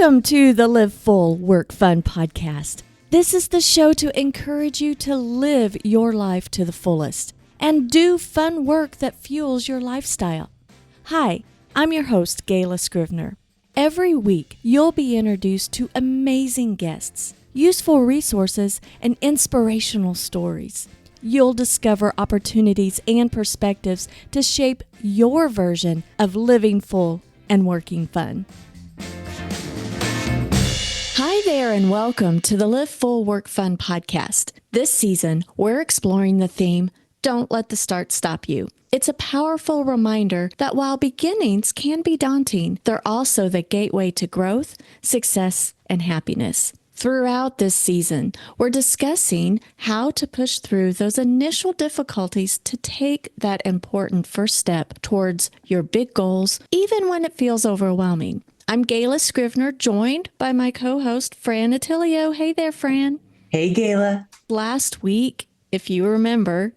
Welcome to the Live Full, Work Fun podcast. This is the show to encourage you to live your life to the fullest and do fun work that fuels your lifestyle. Hi, I'm your host, Gayla Scrivener. Every week, you'll be introduced to amazing guests, useful resources, and inspirational stories. You'll discover opportunities and perspectives to shape your version of living full and working fun. Hi there and welcome to the Live Full Work Fun podcast. This season, we're exploring the theme, Don't Let the Start Stop You. It's a powerful reminder that while beginnings can be daunting, they're also the gateway to growth, success, and happiness. Throughout this season, we're discussing how to push through those initial difficulties to take that important first step towards your big goals, even when it feels overwhelming. I'm Gayla Scrivener, joined by my co-host, Fran Attilio. Hey there, Fran. Hey, Gayla. Last week, if you remember,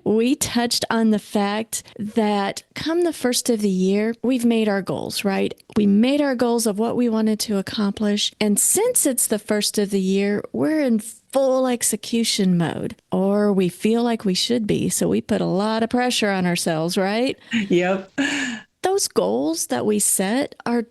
we touched on the fact that come the first of the year, we've made our goals, right? We made our goals of what we wanted to accomplish. And since it's the first of the year, we're in full execution mode, or we feel like we should be. So we put a lot of pressure on ourselves, right? Yep. Those goals that we set are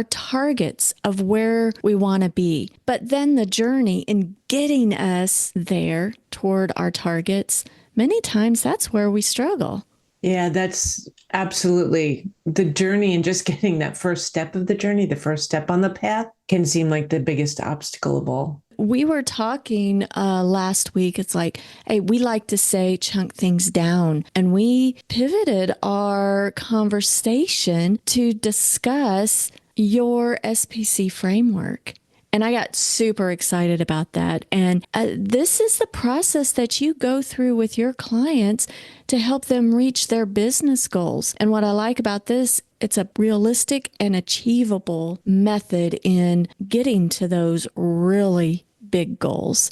targets of where we want to be. But then the journey in getting us there toward our targets, many times that's where we struggle. Yeah, that's absolutely the journey, and just getting that first step of the journey, the first step on the path, can seem like the biggest obstacle of all. We were talking last week. It's like, hey, we like to say chunk things down. And we pivoted our conversation to discuss your SPC framework. And I got super excited about that. And this is the process that you go through with your clients to help them reach their business goals. And what I like about this, it's a realistic and achievable method in getting to those really big goals.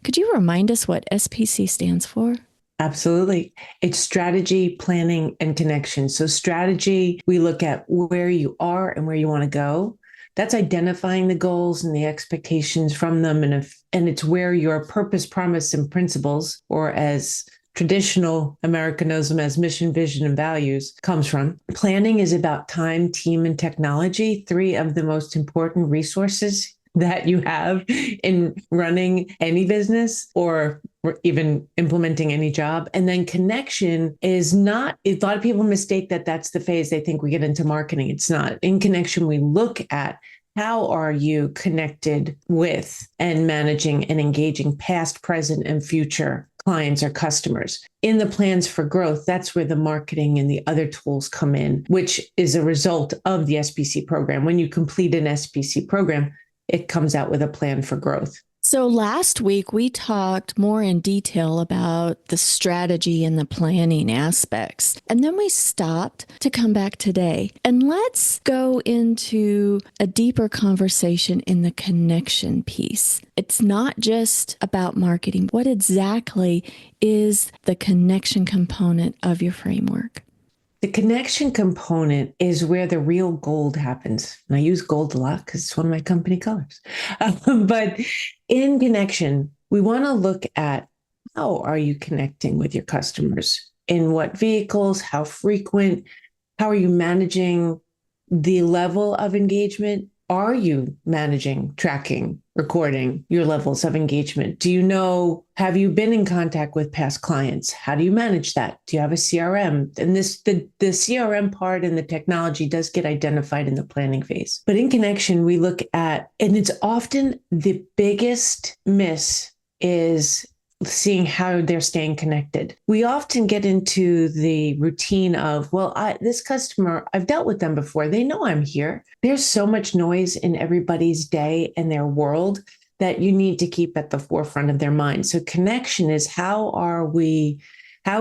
Could you remind us what SPC stands for? Absolutely. It's strategy, planning, and connection. So strategy, we look at where you are and where you want to go. That's identifying the goals and the expectations from them. And it's where your purpose, promise, and principles, or as traditional America knows them as mission, vision, and values, comes from. Planning is about time, team, and technology, three of the most important resources that you have in running any business or even implementing any job. And then connection is not, a lot of people mistake that that's the phase they think we get into marketing. It's not. In connection, we look at how are you connected with and managing and engaging past, present, and future clients or customers. In the plans for growth, that's where the marketing and the other tools come in, which is a result of the SPC program. When you complete an SPC program, it comes out with a plan for growth. So last week, we talked more in detail about the strategy and the planning aspects. And then we stopped to come back today. And let's go into a deeper conversation in the connection piece. It's not just about marketing. What exactly is the connection component of your framework? The connection component is where the real gold happens. And I use gold a lot because it's one of my company colors. But in connection, we want to look at how are you connecting with your customers? In what vehicles? How frequent? How are you managing the level of engagement? Are you managing, tracking, recording your levels of engagement? Do you know, have you been in contact with past clients? How do you manage that? Do you have a CRM? And the CRM part and the technology does get identified in the planning phase. But in connection, we look at, and it's often the biggest miss is seeing how they're staying connected. We often get into the routine of, well, this customer, I've dealt with them before. They know I'm here. There's so much noise in everybody's day and their world that you need to keep at the forefront of their mind. So connection is how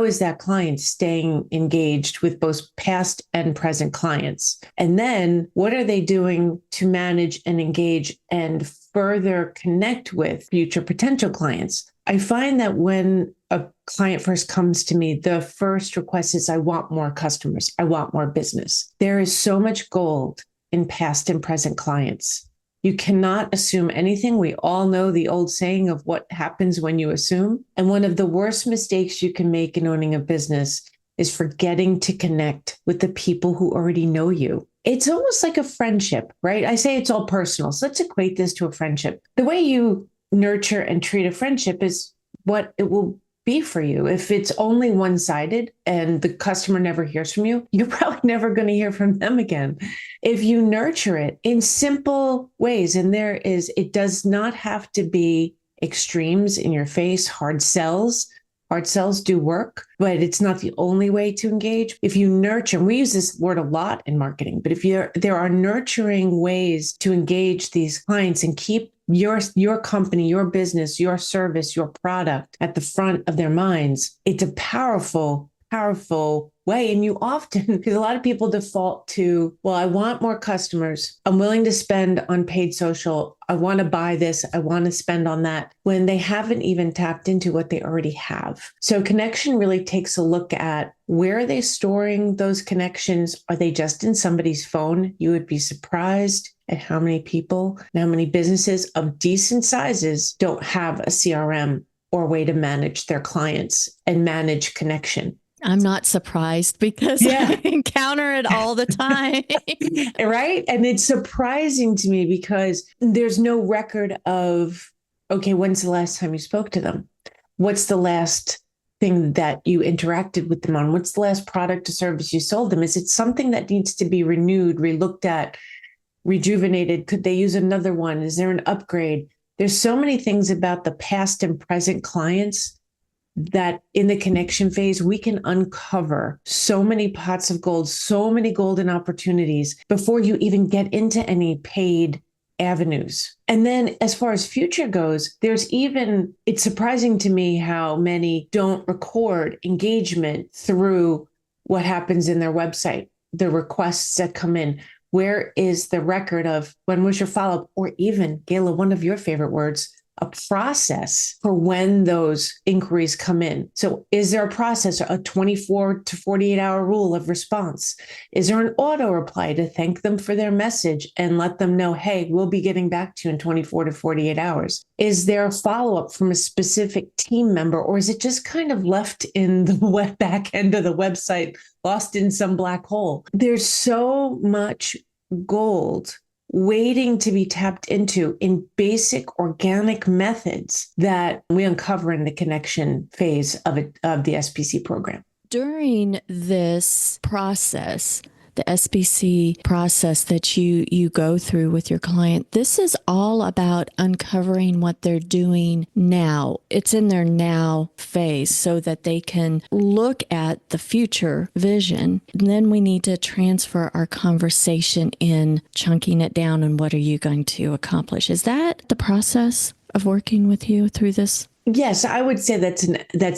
is that client staying engaged with both past and present clients? And then what are they doing to manage and engage and further connect with future potential clients? I find that when a client first comes to me, the first request is, I want more customers. I want more business. There is so much gold in past and present clients. You cannot assume anything. We all know the old saying of what happens when you assume. And one of the worst mistakes you can make in owning a business is forgetting to connect with the people who already know you. It's almost like a friendship, right? I say it's all personal. So let's equate this to a friendship. The way you nurture and treat a friendship is what it will be for you. If it's only one-sided and the customer never hears from you, you're probably never going to hear from them again. If you nurture it in simple ways, and it does not have to be extremes in your face, hard sells. Hard sells do work, but it's not the only way to engage. If you nurture, and we use this word a lot in marketing, but there are nurturing ways to engage these clients and keep your company, your business, your service, your product at the front of their minds, it's a powerful, powerful way. And you often, because a lot of people default to, well, I want more customers. I'm willing to spend on paid social. I want to buy this. I want to spend on that, when they haven't even tapped into what they already have. So connection really takes a look at, where are they storing those connections? Are they just in somebody's phone? You would be surprised at how many people and how many businesses of decent sizes don't have a CRM or way to manage their clients and manage connection. I'm not surprised, because I encounter it all the time. Right? And it's surprising to me because there's no record of, okay, when's the last time you spoke to them? What's the last thing that you interacted with them on? What's the last product or service you sold them? Is it something that needs to be renewed, relooked at, rejuvenated? Could they use another one? Is there an upgrade? There's so many things about the past and present clients that in the connection phase, we can uncover so many pots of gold, so many golden opportunities before you even get into any paid avenues. And then as far as future goes, it's surprising to me how many don't record engagement through what happens in their website, the requests that come in. Where is the record of when was your follow-up? Or even, Gayla, one of your favorite words, a process for when those inquiries come in. So is there a process, a 24 to 48 hour rule of response? Is there an auto reply to thank them for their message and let them know, hey, we'll be getting back to you in 24 to 48 hours? Is there a follow-up from a specific team member, or is it just kind of left in the web back end of the website, lost in some black hole? There's so much gold waiting to be tapped into in basic organic methods that we uncover in the connection phase of the SPC program. During this process, the SPC process that you go through with your client, this is all about uncovering what they're doing now. It's in their now phase so that they can look at the future vision. And then we need to transfer our conversation in, chunking it down, and what are you going to accomplish? Is that the process of working with you through this? Yes, I would say that's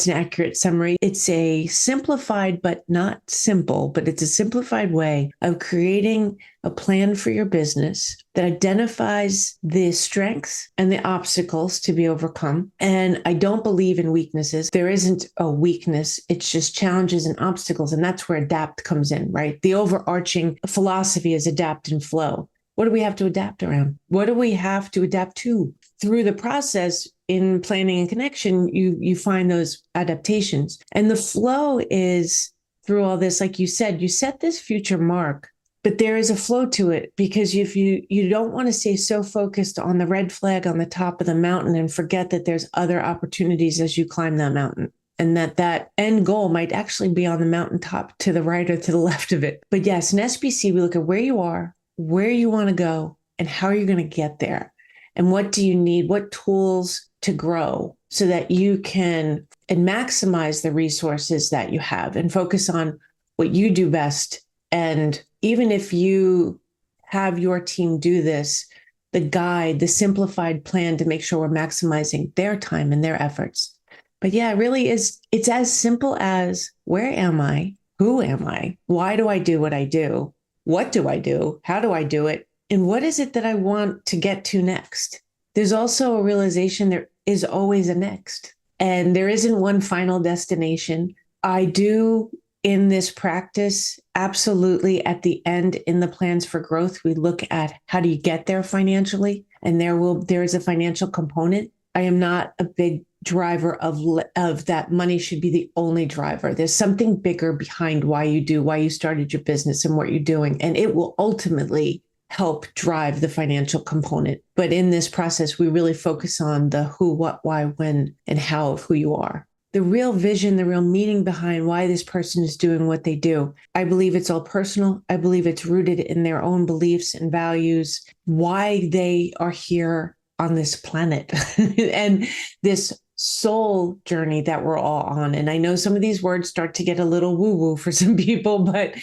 an accurate summary. It's a simplified, but not simple, but it's a simplified way of creating a plan for your business that identifies the strengths and the obstacles to be overcome. And I don't believe in weaknesses. There isn't a weakness. It's just challenges and obstacles. And that's where adapt comes in, right? The overarching philosophy is adapt and flow. What do we have to adapt around? What do we have to adapt to? Through the process in planning and connection, you find those adaptations. And the flow is through all this, like you said, you set this future mark, but there is a flow to it, because if you don't want to stay so focused on the red flag on the top of the mountain and forget that there's other opportunities as you climb that mountain. And that end goal might actually be on the mountaintop to the right or to the left of it. But yes, in SPC, we look at where you are, where you want to go, and how you're going to get there. And what do you need? What tools to grow so that you can and maximize the resources that you have and focus on what you do best. And even if you have your team do this, the guide, the simplified plan to make sure we're maximizing their time and their efforts. But yeah, it really is. It's as simple as, where am I? Who am I? Why do I do what I do? What do I do? How do I do it? And what is it that I want to get to next? There's also a realization there is always a next, and there isn't one final destination. I do in this practice, absolutely at the end in the plans for growth, we look at how do you get there financially, and there is a financial component. I am not a big driver of that money should be the only driver. There's something bigger behind why you started your business and what you're doing, and it will ultimately help drive the financial component. But in this process, we really focus on the who, what, why, when, and how of who you are. The real vision, the real meaning behind why this person is doing what they do. I believe it's all personal. I believe it's rooted in their own beliefs and values, why they are here on this planet and this soul journey that we're all on. And I know some of these words start to get a little woo-woo for some people, but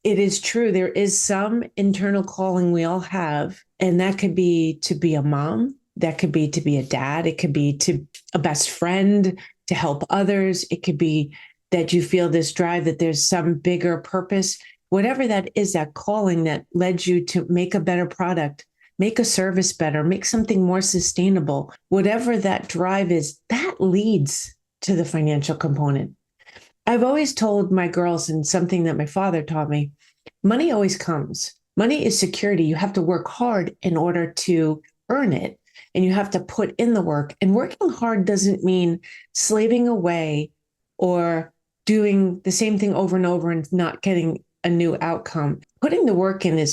it is true. There is some internal calling we all have, and that could be to be a mom. That could be to be a dad. It could be to a best friend, to help others. It could be that you feel this drive, that there's some bigger purpose. Whatever that is, that calling that led you to make a better product, make a service better, make something more sustainable. Whatever that drive is, that leads to the financial component. I've always told my girls, and something that my father taught me, money always comes. Money is security. You have to work hard in order to earn it, and you have to put in the work. And working hard doesn't mean slaving away or doing the same thing over and over and not getting a new outcome. Putting the work in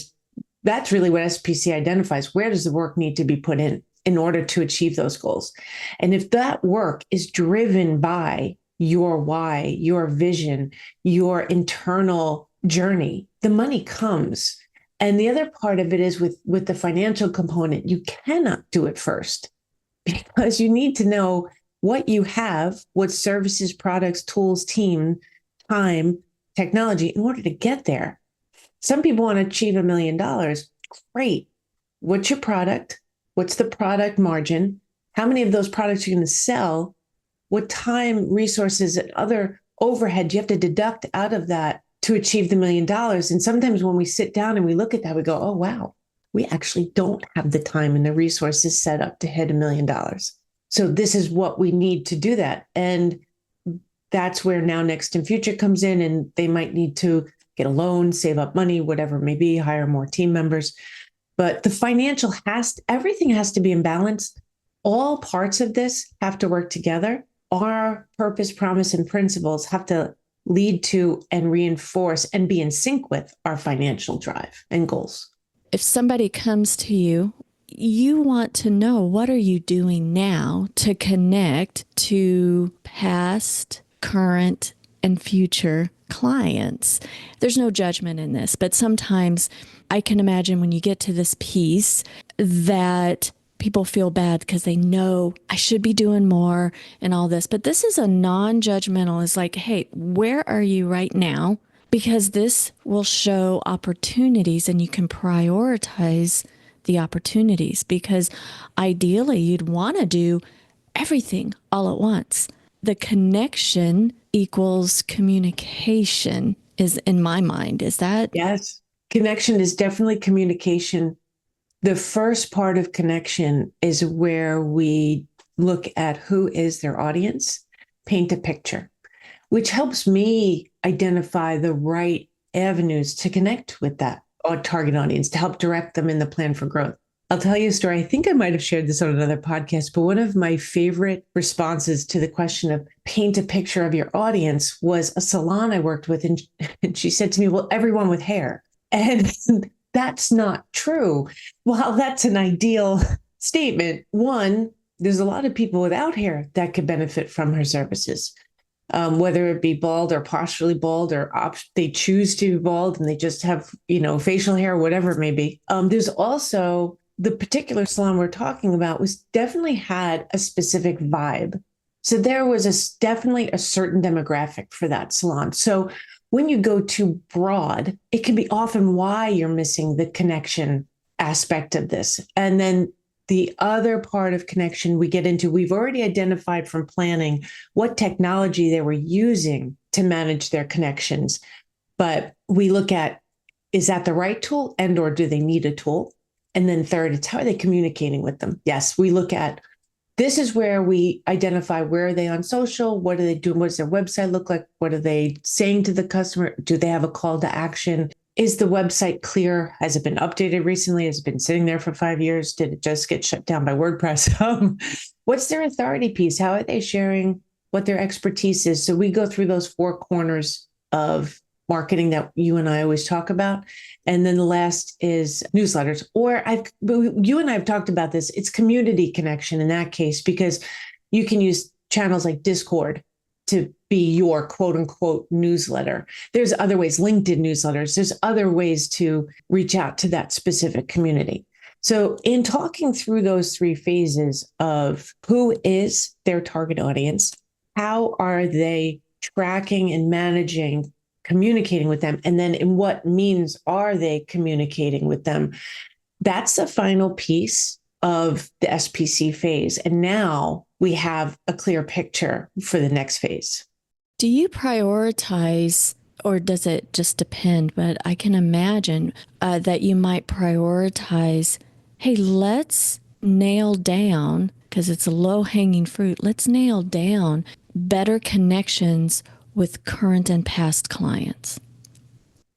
that's really what SPC identifies. Where does the work need to be put in order to achieve those goals? And if that work is driven by your why, your vision, your internal journey, the money comes. And the other part of it is with the financial component, you cannot do it first because you need to know what you have, what services, products, tools, team, time, technology in order to get there. Some people want to achieve $1 million. Great. What's your product? What's the product margin? How many of those products are you going to sell? What time, resources, and other overhead you have to deduct out of that to achieve the $1 million? And sometimes when we sit down and we look at that, we go, oh, wow, we actually don't have the time and the resources set up to hit $1 million. So this is what we need to do that. And that's where Now, Next, and Future comes in, and they might need to get a loan, save up money, whatever it may be, hire more team members. But the financial everything has to be in balance. All parts of this have to work together. Our purpose, promise, and principles have to lead to and reinforce and be in sync with our financial drive and goals. If somebody comes to you, you want to know, what are you doing now to connect to past, current, and future clients? There's no judgment in this, but sometimes I can imagine when you get to this piece that people feel bad because they know I should be doing more and all this. But this is a non-judgmental. It's like, hey, where are you right now? Because this will show opportunities, and you can prioritize the opportunities, because ideally you'd want to do everything all at once. The connection equals communication is in my mind. Is that? Yes. Connection is definitely communication. The first part of connection is where we look at who is their audience, paint a picture, which helps me identify the right avenues to connect with that target audience to help direct them in the plan for growth. I'll tell you a story. I think I might have shared this on another podcast, but one of my favorite responses to the question of paint a picture of your audience was a salon I worked with. And she said to me, well, everyone with hair. And that's not true. While that's an ideal statement, one, there's a lot of people without hair that could benefit from her services, whether it be bald or partially bald, or they choose to be bald and they just have, facial hair, whatever it may be. There's also the particular salon we're talking about definitely had a specific vibe. So there was definitely a certain demographic for that salon. So when you go too broad, it can be often why you're missing the connection aspect of this. And then the other part of connection we get into, we've already identified from planning what technology they were using to manage their connections. But we look at, is that the right tool, or do they need a tool? And then third, it's how are they communicating with them? Yes, we look at This is where we identify where are they on social, what are they doing, what does their website look like, what are they saying to the customer, do they have a call to action? Is the website clear? Has it been updated recently? Has it been sitting there for 5 years? Did it just get shut down by WordPress? What's their authority piece? How are they sharing what their expertise is? So we go through those four corners of marketing that you and I always talk about. And then the last is newsletters. You and I have talked about this. It's community connection in that case, because you can use channels like Discord to be your quote unquote newsletter. There's other ways, LinkedIn newsletters. There's other ways to reach out to that specific community. So in talking through those three phases of who is their target audience, how are they tracking and managing communicating with them, and then in what means are they communicating with them? That's the final piece of the SPC phase. And now we have a clear picture for the next phase. Do you prioritize, or does it just depend? But I can imagine that you might prioritize, hey, let's nail down, because it's a low-hanging fruit, let's nail down better connections with current and past clients.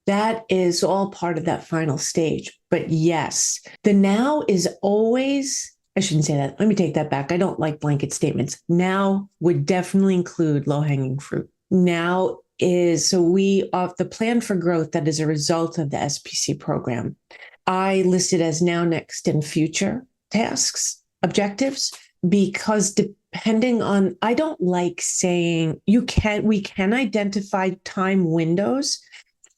That is all part of that final stage. But yes, the now is always, I shouldn't say that. Let me take that back. I don't like blanket statements. Now would definitely include low-hanging fruit. Now is, so we of the plan for growth that is a result of the SPC program. I listed as now, next, and future tasks, objectives, because depending on, I don't like saying we can identify time windows.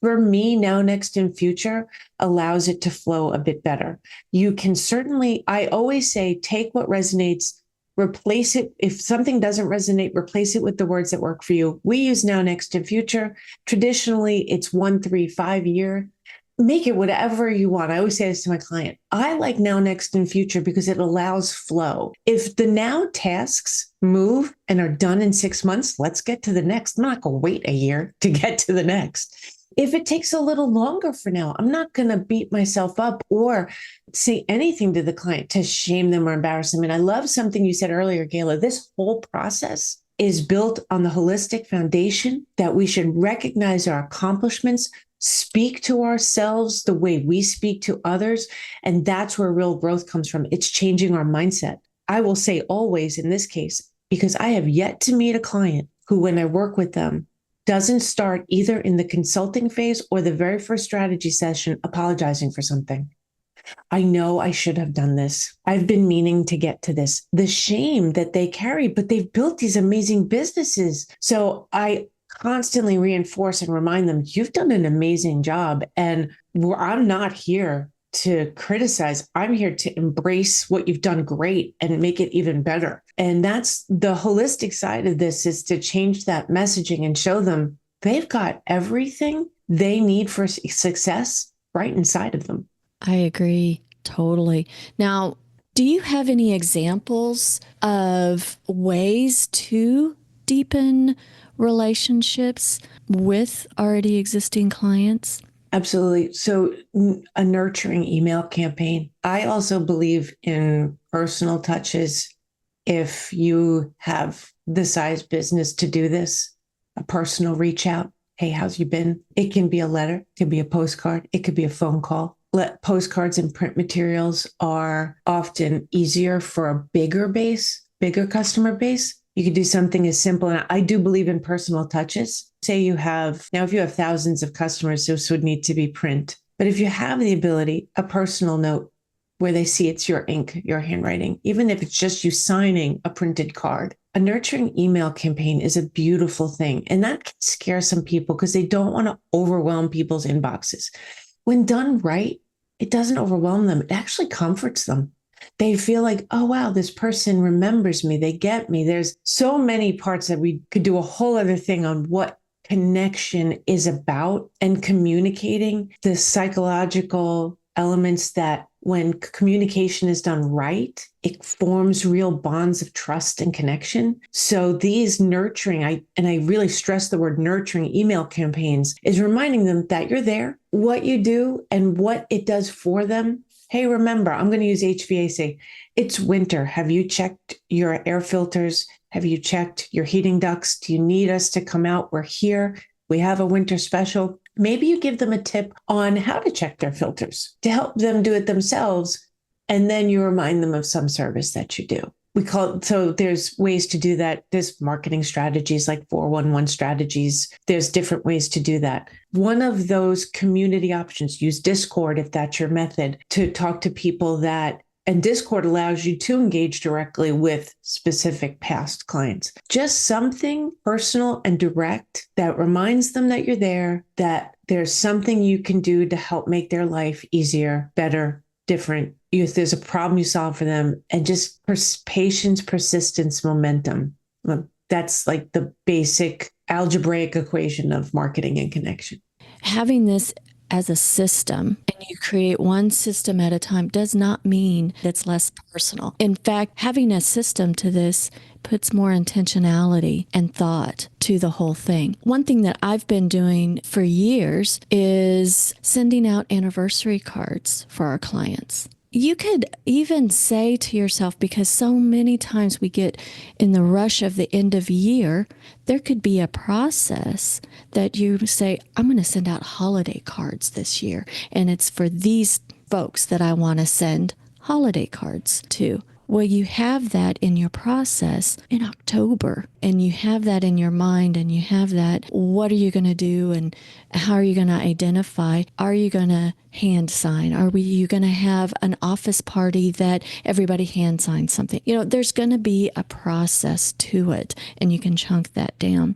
For me, now, next, and future allows it to flow a bit better. You can certainly, I always say, take what resonates, replace it. If something doesn't resonate, replace it with the words that work for you. We use now, next, and future. Traditionally, it's 1, 3, 5 year. Make it whatever you want. I always say this to my client. I like now, next, and future because it allows flow. If the now tasks move and are done in 6 months, let's get to the next. I'm not going to wait a year to get to the next. If it takes a little longer for now, I'm not going to beat myself up or say anything to the client to shame them or embarrass them. And I love something you said earlier, Gayla. This whole process is built on the holistic foundation that we should recognize our accomplishments, speak to ourselves the way we speak to others. And that's where real growth comes from. It's changing our mindset. I will say always in this case, because I have yet to meet a client who, when I work with them, doesn't start either in the consulting phase or the very first strategy session apologizing for something. I know I should have done this. I've been meaning to get to this. The shame that they carry, but they've built these amazing businesses. So I constantly reinforce and remind them, you've done an amazing job. And I'm not here to criticize. I'm here to embrace what you've done great and make it even better. And that's the holistic side of this, is to change that messaging and show them they've got everything they need for success right inside of them. I agree totally. Now, do you have any examples of ways to deepen relationships with already existing clients? Absolutely. So a nurturing email campaign. I also believe in personal touches. If you have the size business to do this, a personal reach out. Hey, how's you been? It can be a letter, it can be a postcard, it could be a phone call. Postcards and print materials are often easier for a bigger customer base. You could do something as simple, and I do believe in personal touches. Say if you have thousands of customers, this would need to be print. But if you have the ability, a personal note where they see it's your ink, your handwriting, even if it's just you signing a printed card. A nurturing email campaign is a beautiful thing. And that can scare some people because they don't want to overwhelm people's inboxes. When done right, it doesn't overwhelm them. It actually comforts them. They feel like, oh, wow, this person remembers me. They get me. There's so many parts that we could do a whole other thing on what connection is about and communicating the psychological elements that when communication is done right, it forms real bonds of trust and connection. So these nurturing, I really stress the word nurturing email campaigns, is reminding them that you're there, what you do and what it does for them Hey, remember, I'm going to use HVAC. It's winter. Have you checked your air filters? Have you checked your heating ducts? Do you need us to come out? We're here. We have a winter special. Maybe you give them a tip on how to check their filters to help them do it themselves. And then you remind them of some service that you do. We call it, so there's ways to do that. There's marketing strategies like 411 strategies. There's different ways to do that. One of those community options, use Discord if that's your method, to talk to people that, and Discord allows you to engage directly with specific past clients. Just something personal and direct that reminds them that you're there, that there's something you can do to help make their life easier, better, different. If there's a problem you solve for them, and just patience, persistence, momentum. That's like the basic algebraic equation of marketing and connection. Having this as a system, and you create one system at a time, does not mean it's less personal. In fact, having a system to this puts more intentionality and thought to the whole thing. One thing that I've been doing for years is sending out anniversary cards for our clients. You could even say to yourself, because so many times we get in the rush of the end of year, there could be a process that you say, I'm going to send out holiday cards this year. And it's for these folks that I want to send holiday cards to. Well, you have that in your process in October, and you have that in your mind, and you have that, what are you going to do, and how are you going to identify? Are you going to hand sign? Are you going to have an office party that everybody hand signs something? There's going to be a process to it, and you can chunk that down.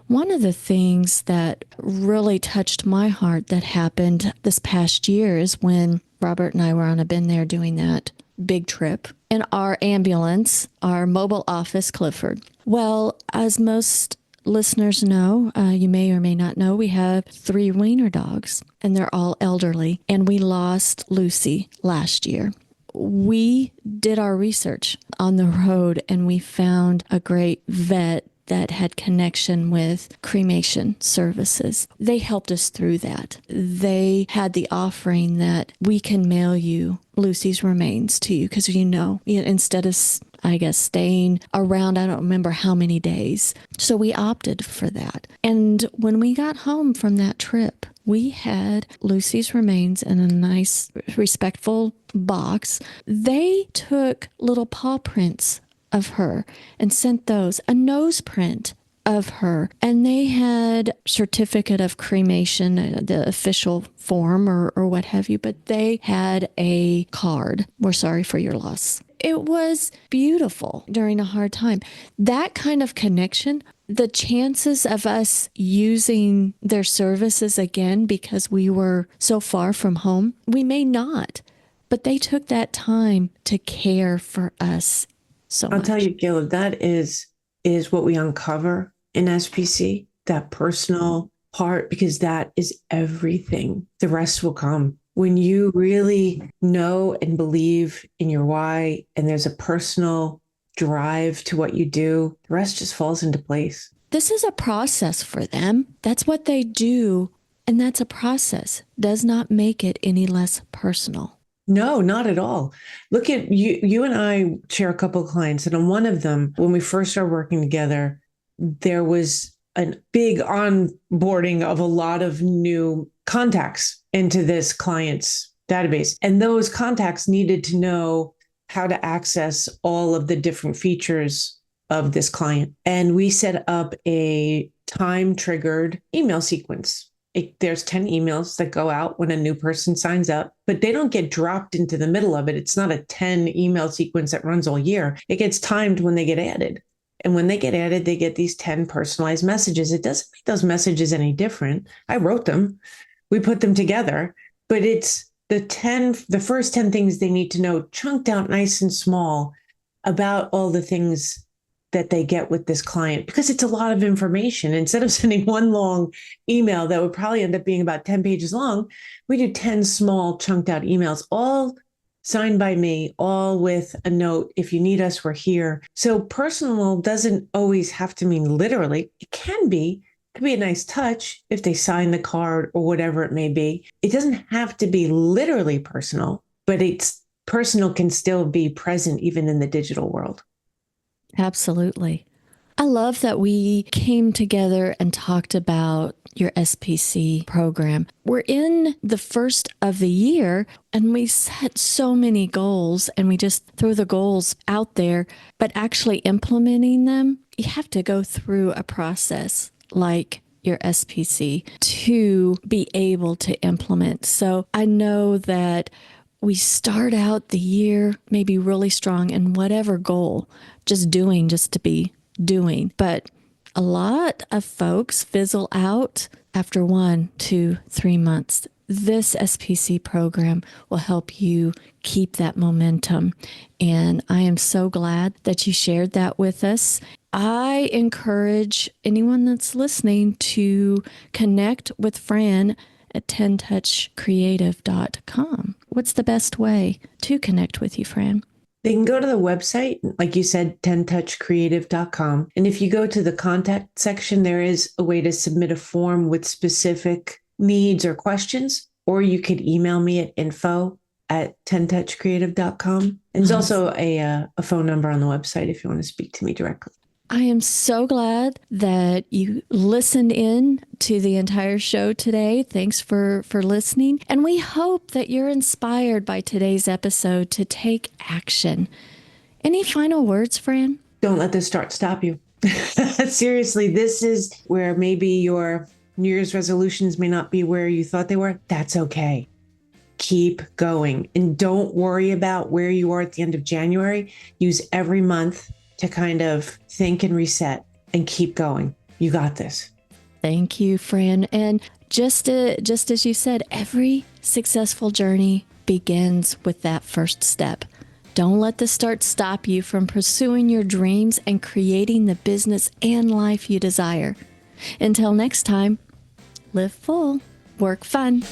One of the things that really touched my heart that happened this past year is when Robert and I were on a Been There doing that big trip in our ambulance, our mobile office, Clifford. Well, as most listeners know, you may or may not know, we have 3 wiener dogs, and they're all elderly, and we lost Lucy last year. We did our research on the road, and we found a great vet that had connection with cremation services. They helped us through that. They had the offering that we can mail you Lucy's remains to you, because instead of, I guess, staying around, I don't remember how many days. So we opted for that. And when we got home from that trip, we had Lucy's remains in a nice, respectful box. They took little paw prints of her and sent those, a nose print of her, and they had certificate of cremation, the official form or what have you, but they had a card, we're sorry for your loss. It was beautiful during a hard time. That kind of connection, the chances of us using their services again because we were so far from home, we may not, but they took that time to care for us. I'll tell you, Gayla, that is what we uncover in SPC, that personal part, because that is everything. The rest will come. When you really know and believe in your why, and there's a personal drive to what you do, the rest just falls into place. This is a process for them. That's what they do. And that's a process. Does not make it any less personal. No, not at all. Look at you. You and I share a couple of clients, and on one of them, when we first started working together, there was a big onboarding of a lot of new contacts into this client's database. And those contacts needed to know how to access all of the different features of this client. And we set up a time-triggered email sequence. There's 10 emails that go out when a new person signs up, but they don't get dropped into the middle of it. It's not a 10 email sequence that runs all year. It gets timed when they get added. And when they get added, they get these 10 personalized messages. It doesn't make those messages any different. I wrote them. We put them together, but it's the first 10 things they need to know, chunked out nice and small, about all the things that they get with this client, because it's a lot of information. Instead of sending one long email that would probably end up being about 10 pages long, we do 10 small chunked out emails, all signed by me, all with a note. If you need us, we're here. So personal doesn't always have to mean literally. It can be. It could be a nice touch if they sign the card or whatever it may be. It doesn't have to be literally personal, but it's personal can still be present even in the digital world. Absolutely. I love that we came together and talked about your SPC program. We're in the first of the year and we set so many goals and we just throw the goals out there, but actually implementing them, you have to go through a process like your SPC to be able to implement. So I know that we start out the year maybe really strong in whatever goal, just doing just to be doing. But a lot of folks fizzle out after 1, 2, 3 months. This SPC program will help you keep that momentum. And I am so glad that you shared that with us. I encourage anyone that's listening to connect with Fran at 10touchcreative.com. What's the best way to connect with you, Fran? They can go to the website, like you said, 10touchcreative.com. And if you go to the contact section, there is a way to submit a form with specific needs or questions, or you could email me at info@10touchcreative.com. And there's also a phone number on the website if you want to speak to me directly. I am so glad that you listened in to the entire show today. Thanks for listening. And we hope that you're inspired by today's episode to take action. Any final words, Fran? Don't let the start stop you. Seriously, this is where maybe your New Year's resolutions may not be where you thought they were. That's okay. Keep going. And don't worry about where you are at the end of January. Use every month to kind of think and reset and keep going. You got this. Thank you, Fran. And just as you said, every successful journey begins with that first step. Don't let the start stop you from pursuing your dreams and creating the business and life you desire. Until next time, live full, work fun.